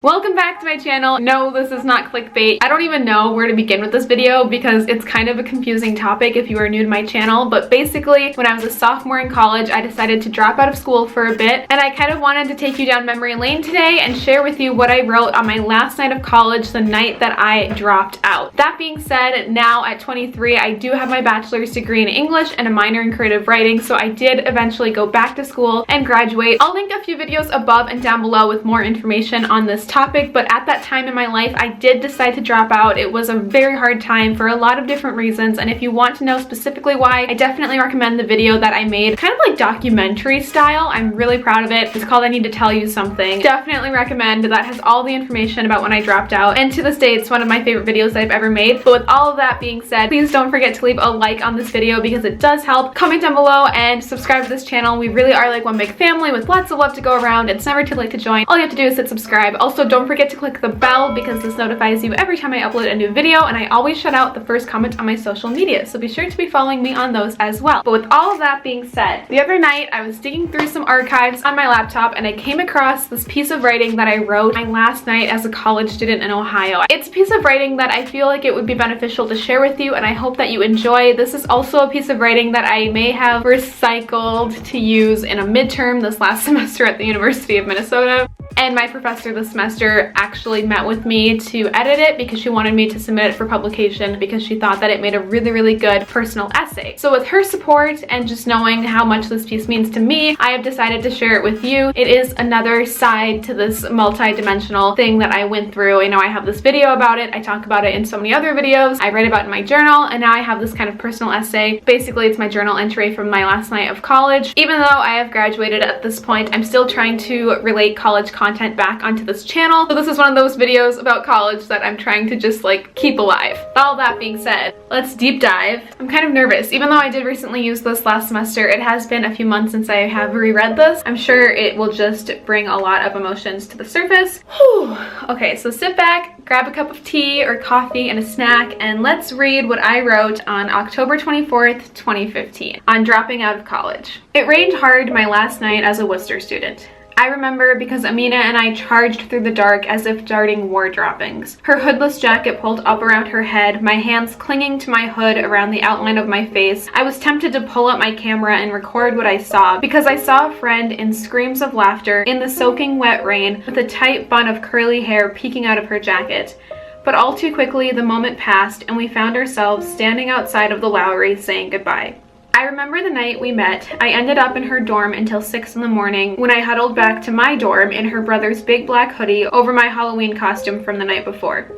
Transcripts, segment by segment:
Welcome back to my channel. No, this is not clickbait. I don't even know where to begin with this video because it's kind of a confusing topic if you are new to my channel, but basically when I was a sophomore in college, I decided to drop out of school for a bit, and I kind of wanted to take you down memory lane today and share with you what I wrote on my last night of college, the night that I dropped out. That being said, now at 23, I do have my bachelor's degree in English and a minor in creative writing, so I did eventually go back to school and graduate. I'll link a few videos above and down below with more information on this topic, but at that time in my life, I did decide to drop out. It was a very hard time for a lot of different reasons, and if you want to know specifically why, I definitely recommend the video that I made, kind of like documentary style. I'm really proud of it. It's called I Need to Tell You Something. Definitely recommend. That has all the information about when I dropped out, and to this day, it's one of my favorite videos that I've ever made. But with all of that being said, please don't forget to leave a like on this video because it does help. Comment down below and subscribe to this channel. We really are like one big family with lots of love to go around. It's never too late to join. All you have to do is hit subscribe. Also, don't forget to click the bell because this notifies you every time I upload a new video, and I always shout out the first comment on my social media, so be sure to be following me on those as well. But with all of that being said, the other night I was digging through some archives on my laptop and I came across this piece of writing that I wrote my last night as a college student in Ohio. It's a piece of writing that I feel like it would be beneficial to share with you, and I hope that you enjoy. This is also a piece of writing that I may have recycled to use in a midterm this last semester at the University of Minnesota. And my professor this semester actually met with me to edit it because she wanted me to submit it for publication because she thought that it made a really good personal essay. So with her support and just knowing how much this piece means to me, I have decided to share it with you. It is another side to this multi-dimensional thing that I went through. I know I have this video about it. I talk about it in so many other videos. I write about it in my journal, and now I have this kind of personal essay. Basically, it's my journal entry from my last night of college. Even though I have graduated at this point, I'm still trying to relate college content back onto this channel. So this is one of those videos about college that I'm trying to just like keep alive. All that being said, let's deep dive. I'm kind of nervous. Even though I did recently use this last semester, it has been a few months since I have reread this. I'm sure it will just bring a lot of emotions to the surface. Whew. Okay, so sit back, grab a cup of tea or coffee and a snack, and let's read what I wrote on October 24th, 2015, on dropping out of college. It rained hard my last night as a Wooster student. I remember because Amina and I charged through the dark as if darting war droppings. Her hoodless jacket pulled up around her head, my hands clinging to my hood around the outline of my face. I was tempted to pull up my camera and record what I saw because I saw a friend in screams of laughter in the soaking wet rain with a tight bun of curly hair peeking out of her jacket. But all too quickly the moment passed and we found ourselves standing outside of the Lowry saying goodbye. I remember the night we met. I ended up in her dorm until 6 in the morning when I huddled back to my dorm in her brother's big black hoodie over my Halloween costume from the night before.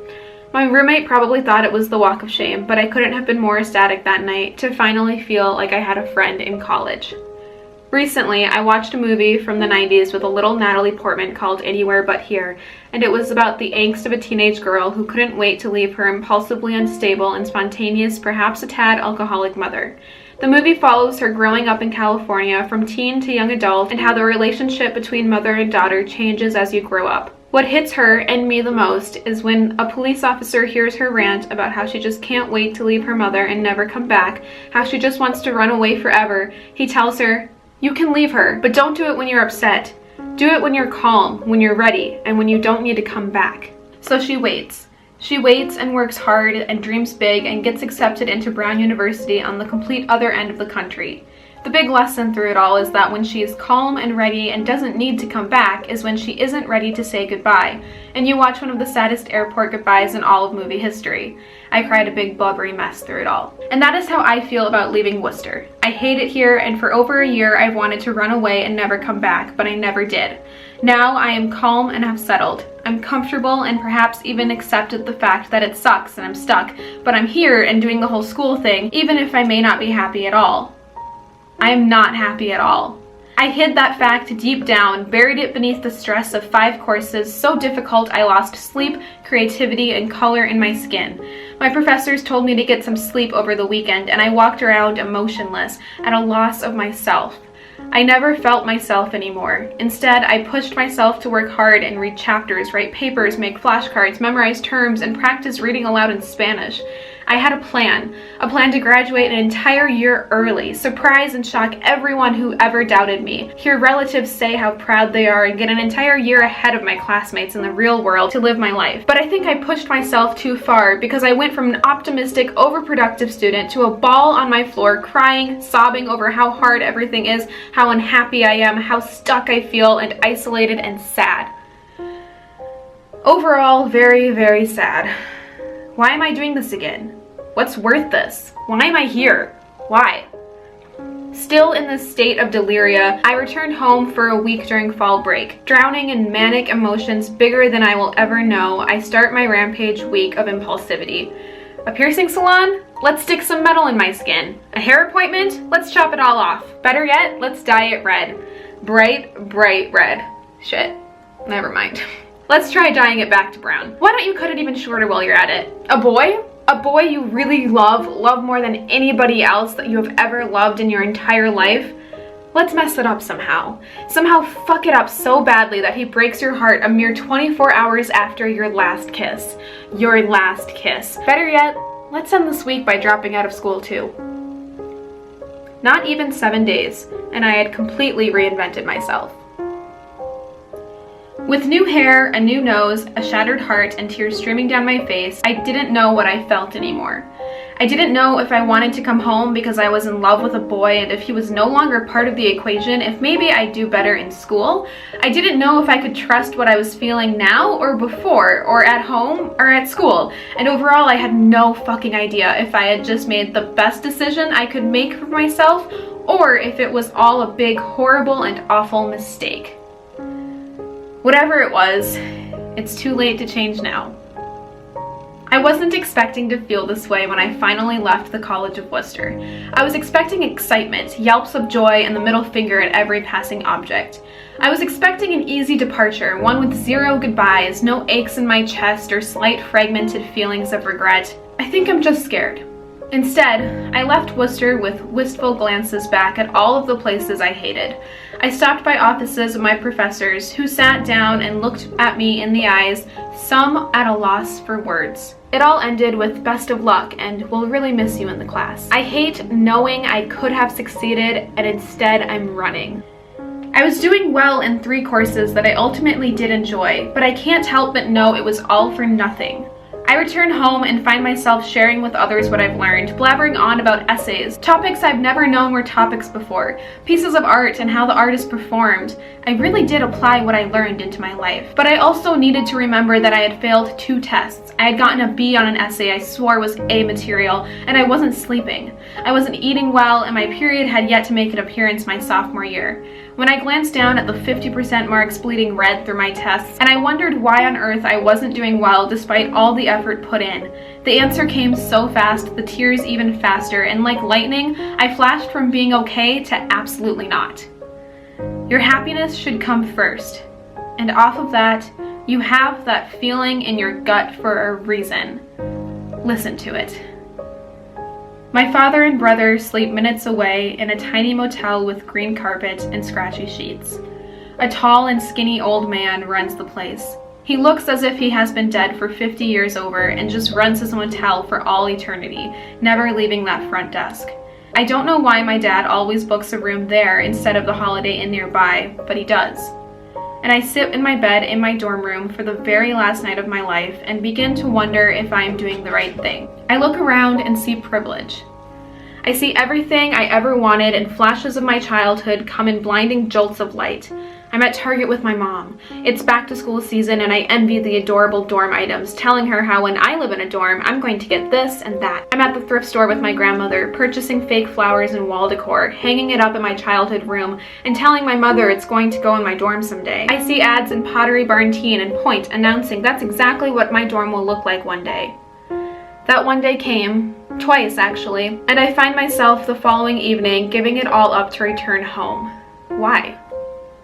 My roommate probably thought it was the walk of shame, but I couldn't have been more ecstatic that night to finally feel like I had a friend in college. Recently, I watched a movie from the 90s with a little Natalie Portman called Anywhere But Here, and it was about the angst of a teenage girl who couldn't wait to leave her impulsively unstable and spontaneous, perhaps a tad alcoholic mother. The movie follows her growing up in California from teen to young adult and how the relationship between mother and daughter changes as you grow up. What hits her and me the most is when a police officer hears her rant about how she just can't wait to leave her mother and never come back, how she just wants to run away forever. He tells her, "You can leave her, but don't do it when you're upset. Do it when you're calm, when you're ready, and when you don't need to come back." So she waits. She waits and works hard and dreams big and gets accepted into Brown University on the complete other end of the country. The big lesson through it all is that when she is calm and ready and doesn't need to come back is when she isn't ready to say goodbye, and you watch one of the saddest airport goodbyes in all of movie history. I cried a big blubbery mess through it all. And that is how I feel about leaving Worcester. I hate it here, and for over a year I've wanted to run away and never come back, but I never did. Now I am calm and have settled. I'm comfortable and perhaps even accepted the fact that it sucks and I'm stuck, but I'm here and doing the whole school thing, even if I may not be happy at all. I am not happy at all. I hid that fact deep down, buried it beneath the stress of 5 courses so difficult I lost sleep, creativity, and color in my skin. My professors told me to get some sleep over the weekend, and I walked around emotionless, at a loss of myself. I never felt myself anymore. Instead, I pushed myself to work hard and read chapters, write papers, make flashcards, memorize terms, and practice reading aloud in Spanish. I had a plan to graduate an entire year early, surprise and shock everyone who ever doubted me, hear relatives say how proud they are, and get an entire year ahead of my classmates in the real world to live my life. But I think I pushed myself too far because I went from an optimistic, overproductive student to a ball on my floor, crying, sobbing over how hard everything is, how unhappy I am, how stuck I feel, and isolated and sad. Overall, very, very sad. Why am I doing this again? What's worth this? Why am I here? Why? Still in this state of deliria, I returned home for a week during fall break. Drowning in manic emotions bigger than I will ever know, I start my rampage week of impulsivity. A piercing salon? Let's stick some metal in my skin. A hair appointment? Let's chop it all off. Better yet, let's dye it red. Bright, bright red. Shit. Never mind. Let's try dyeing it back to brown. Why don't you cut it even shorter while you're at it? A boy? A boy you really love more than anybody else that you have ever loved in your entire life? Let's mess it up somehow. Somehow fuck it up so badly that he breaks your heart a mere 24 hours after your last kiss. Your last kiss. Better yet, let's end this week by dropping out of school too. Not even 7 days, and I had completely reinvented myself. With new hair, a new nose, a shattered heart, and tears streaming down my face, I didn't know what I felt anymore. I didn't know if I wanted to come home because I was in love with a boy and if he was no longer part of the equation, if maybe I'd do better in school. I didn't know if I could trust what I was feeling now or before, or at home or at school. And overall, I had no fucking idea if I had just made the best decision I could make for myself or if it was all a big, horrible, and awful mistake. Whatever it was, it's too late to change now. I wasn't expecting to feel this way when I finally left the College of Wooster. I was expecting excitement, yelps of joy, and the middle finger at every passing object. I was expecting an easy departure, one with zero goodbyes, no aches in my chest or slight fragmented feelings of regret. I think I'm just scared. Instead, I left Wooster with wistful glances back at all of the places I hated. I stopped by offices of my professors who sat down and looked at me in the eyes, some at a loss for words. It all ended with best of luck and we'll really miss you in the class. I hate knowing I could have succeeded and instead I'm running. I was doing well in 3 courses that I ultimately did enjoy, but I can't help but know it was all for nothing. I return home and find myself sharing with others what I've learned, blabbering on about essays, topics I've never known were topics before, pieces of art and how the artist performed. I really did apply what I learned into my life. But I also needed to remember that I had failed 2 tests. I had gotten a B on an essay I swore was A material, and I wasn't sleeping. I wasn't eating well, and my period had yet to make an appearance my sophomore year. When I glanced down at the 50% marks bleeding red through my tests, and I wondered why on earth I wasn't doing well despite all the effort put in, the answer came so fast, the tears even faster, and like lightning, I flashed from being okay to absolutely not. Your happiness should come first, and off of that, you have that feeling in your gut for a reason. Listen to it. My father and brother sleep minutes away in a tiny motel with green carpet and scratchy sheets. A tall and skinny old man runs the place. He looks as if he has been dead for 50 years over and just runs his motel for all eternity, never leaving that front desk. I don't know why my dad always books a room there instead of the Holiday Inn nearby, but he does. And I sit in my bed in my dorm room for the very last night of my life and begin to wonder if I am doing the right thing. I look around and see privilege. I see everything I ever wanted and flashes of my childhood come in blinding jolts of light. I'm at Target with my mom. It's back to school season and I envy the adorable dorm items, telling her how when I live in a dorm, I'm going to get this and that. I'm at the thrift store with my grandmother, purchasing fake flowers and wall decor, hanging it up in my childhood room, and telling my mother it's going to go in my dorm someday. I see ads in Pottery Barn Teen and Point announcing that's exactly what my dorm will look like one day. That one day came, twice actually, and I find myself the following evening giving it all up to return home. Why?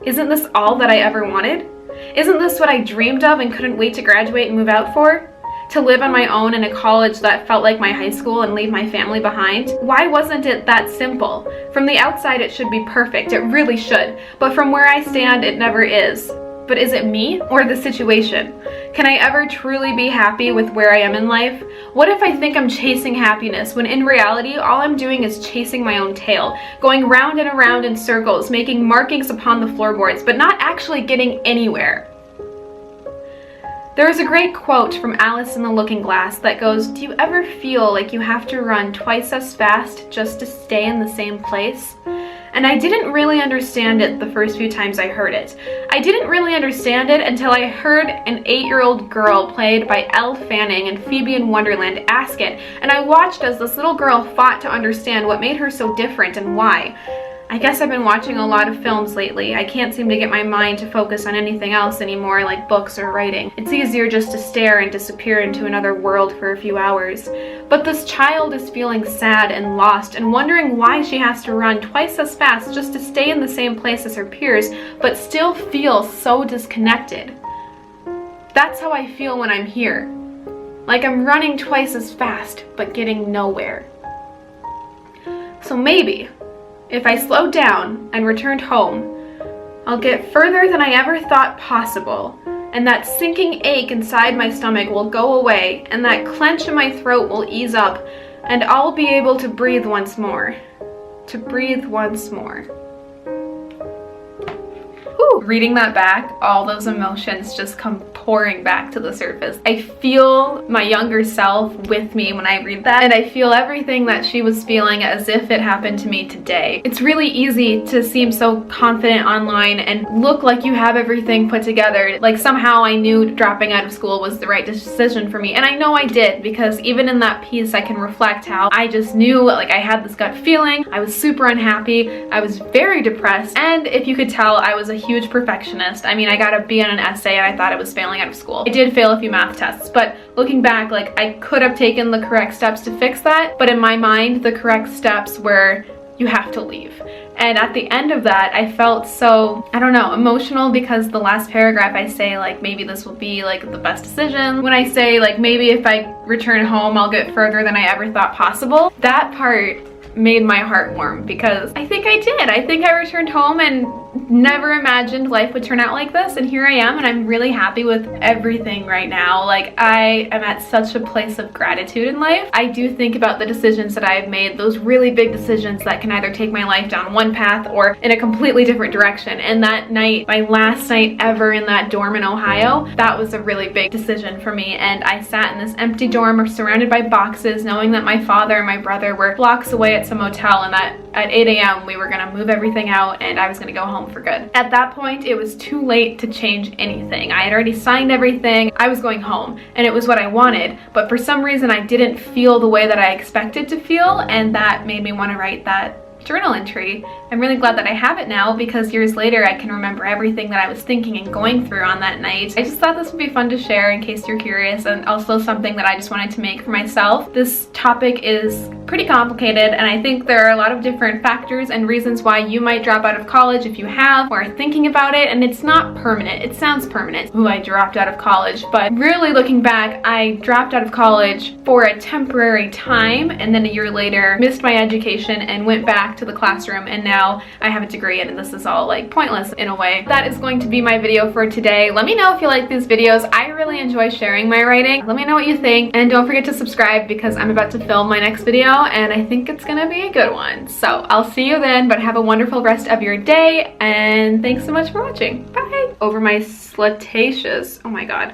Isn't this all that I ever wanted? Isn't this what I dreamed of and couldn't wait to graduate and move out for? To live on my own in a college that felt like my high school and leave my family behind? Why wasn't it that simple? From the outside it should be perfect, it really should, but from where I stand it never is. But is it me or the situation? Can I ever truly be happy with where I am in life? What if I think I'm chasing happiness when in reality all I'm doing is chasing my own tail, going round and around in circles, making markings upon the floorboards, but not actually getting anywhere? There is a great quote from Alice in the Looking Glass that goes, "Do you ever feel like you have to run twice as fast just to stay in the same place?" And I didn't really understand it the first few times I heard it. I didn't really understand it until I heard an 8-year-old girl played by Elle Fanning in Phoebe in Wonderland ask it, and I watched as this little girl fought to understand what made her so different and why. I guess I've been watching a lot of films lately. I can't seem to get my mind to focus on anything else anymore, like books or writing. It's easier just to stare and disappear into another world for a few hours. But this child is feeling sad and lost and wondering why she has to run twice as fast just to stay in the same place as her peers, but still feel so disconnected. That's how I feel when I'm here. Like I'm running twice as fast, but getting nowhere. So maybe, if I slowed down and returned home, I'll get further than I ever thought possible, and that sinking ache inside my stomach will go away, and that clench in my throat will ease up, and I'll be able to breathe once more. To breathe once more. Whew. Reading that back, all those emotions just come pouring back to the surface. I feel my younger self with me when I read that, and I feel everything that she was feeling as if it happened to me today. It's really easy to seem so confident online and look like you have everything put together, like somehow I knew dropping out of school was the right decision for me, and I know I did, because even in that piece I can reflect how I just knew, like I had this gut feeling, I was super unhappy, I was very depressed, and if you could tell, I was a huge perfectionist. I mean, I got a B on an essay and I thought I was failing out of school. I did fail a few math tests, but looking back, like I could have taken the correct steps to fix that, but in my mind, the correct steps were you have to leave. And at the end of that, I felt so, I don't know, emotional, because the last paragraph I say like maybe this will be like the best decision. When I say like maybe if I return home, I'll get further than I ever thought possible. That part made my heart warm, because I think I did. I think I returned home and never imagined life would turn out like this, and here I am, and I'm really happy with everything right now. Like I am at such a place of gratitude in life. I do think about the decisions that I have made, those really big decisions that can either take my life down one path or in a completely different direction. And that night, my last night ever in that dorm in Ohio, that was a really big decision for me. And I sat in this empty dorm surrounded by boxes, knowing that my father and my brother were blocks away at some motel, and that at 8 a.m. we were gonna move everything out and I was gonna go home for good. At that point, it was too late to change anything. I had already signed everything. I was going home, and it was what I wanted, but for some reason I didn't feel the way that I expected to feel, and that made me want to write that journal entry. I'm really glad that I have it now, because years later I can remember everything that I was thinking and going through on that night. I just thought this would be fun to share in case you're curious, and also something that I just wanted to make for myself. This topic is pretty complicated, and I think there are a lot of different factors and reasons why you might drop out of college if you have or are thinking about it, and it's not permanent. It sounds permanent. Ooh, I dropped out of college, but really looking back, I dropped out of college for a temporary time, and then a year later missed my education and went back to the classroom, and now I have a degree, and this is all like pointless in a way. That is going to be my video for today. Let me know if you like these videos. I really enjoy sharing my writing. Let me know what you think, and don't forget to subscribe, because I'm about to film my next video and I think it's gonna be a good one. So I'll see you then, but have a wonderful rest of your day, and thanks so much for watching. Bye! Over my slutacious, oh my god.